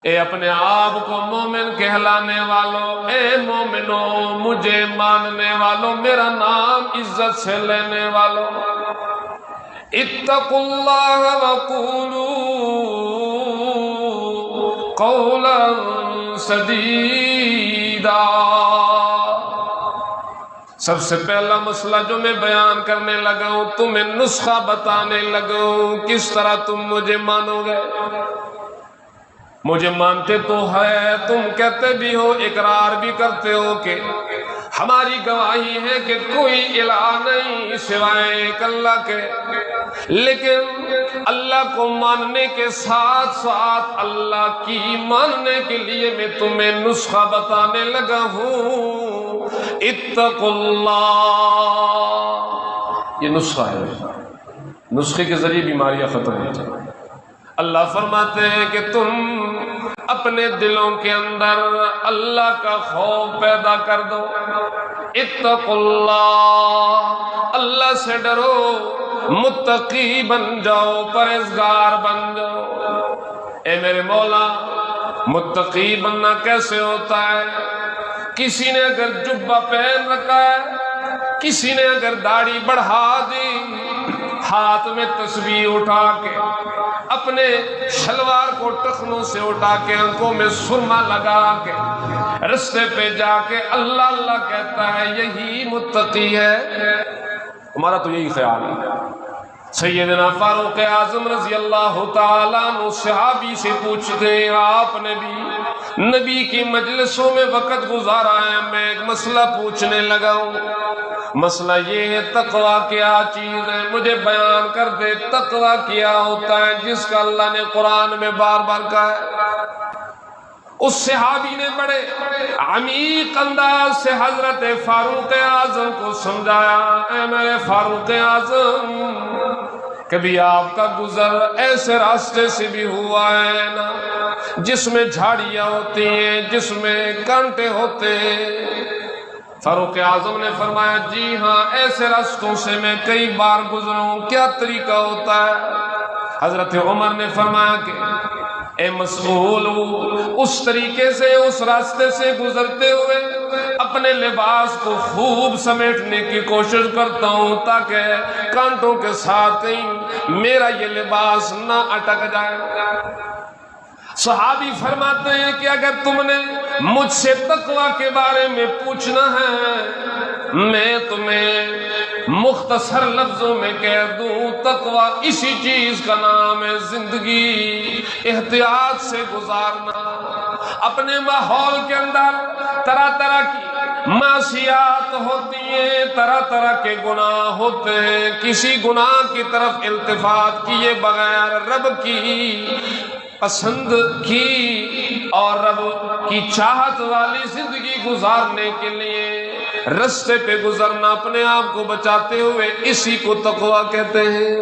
اے اپنے آپ کو مومن کہلانے والوں، اے مومنوں مجھے ماننے والوں، میرا نام عزت سے لینے والوں، اتقوا اللہ وقولوا قولا سدیدا۔ سب سے پہلا مسئلہ جو میں بیان کرنے لگا ہوں، تمہیں نسخہ بتانے لگا ہوں کس طرح تم مجھے مانو گے۔ مجھے مانتے تو ہے، تم کہتے بھی ہو، اقرار بھی کرتے ہو کہ ہماری گواہی ہے کہ کوئی الہ نہیں سوائے ایک اللہ کے، لیکن اللہ کو ماننے کے ساتھ ساتھ اللہ کی ماننے کے لیے میں تمہیں نسخہ بتانے لگا ہوں۔ اتقوا اللہ، یہ نسخہ ہے، نسخے کے ذریعے بیماریاں ختم ہوتی ہیں۔ اللہ فرماتے ہیں کہ تم اپنے دلوں کے اندر اللہ کا خوف پیدا کر دو۔ اتقوا اللہ، اللہ سے ڈرو، متقی بن جاؤ، پرہیزگار بن جاؤ۔ اے میرے مولا، متقی بننا کیسے ہوتا ہے؟ کسی نے اگر جبہ پہن رکھا ہے، کسی نے اگر داڑھی بڑھا دی، ہاتھ میں تسبیح اٹھا کے، اپنے شلوار کو ٹخنوں سے اٹھا کے، آنکھوں میں سرما لگا کے، رستے پہ جا کے اللہ اللہ کہتا ہے، یہی متقی ہے۔ ہمارا تو یہی خیال ہے۔ سیدنا فاروق اعظم رضی اللہ تعالیٰ عنہ صحابی سے پوچھتے ہیں، آپ نے بھی نبی کی مجلسوں میں وقت گزارا ہے، میں ایک مسئلہ پوچھنے لگا ہوں۔ مسئلہ یہ ہے، تقویٰ کیا چیز ہے؟ مجھے بیان کر دے، تقویٰ کیا ہوتا ہے جس کا اللہ نے قرآن میں بار بار کہا ہے۔ اس صحابی نے بڑے عمیق انداز سے حضرت فاروق اعظم کو سمجھایا، اے میرے فاروق اعظم، کبھی آپ کا گزر ایسے راستے سے بھی ہوا ہے نا جس میں جھاڑیاں ہوتی ہیں، جس میں کانٹے ہوتے ہیں؟ فاروق اعظم نے فرمایا، جی ہاں، ایسے راستوں سے میں کئی بار گزروں، کیا طریقہ ہوتا ہے؟ حضرت عمر نے فرمایا کہ اے مسئول، اس طریقے سے، اس راستے سے گزرتے ہوئے اپنے لباس کو خوب سمیٹنے کی کوشش کرتا ہوں تاکہ کانٹوں کے ساتھ ہی میرا یہ لباس نہ اٹک جائے۔ صحابی فرماتے ہیں کہ اگر تم نے مجھ سے تقویٰ کے بارے میں پوچھنا ہے، میں تمہیں مختصر لفظوں میں کہہ دوں، تقویٰ اسی چیز کا نام ہے، زندگی احتیاط سے گزارنا، اپنے ماحول کے اندر طرح طرح کی معصیات ہوتی ہیں، طرح طرح کے گناہ ہوتے ہیں، کسی گناہ کی طرف التفات کیے بغیر رب کی پسند کی اور رب کی چاہت والی زندگی گزارنے کے لیے رستے پہ گزرنا، اپنے آپ کو بچاتے ہوئے، اسی کو تقویٰ کہتے ہیں۔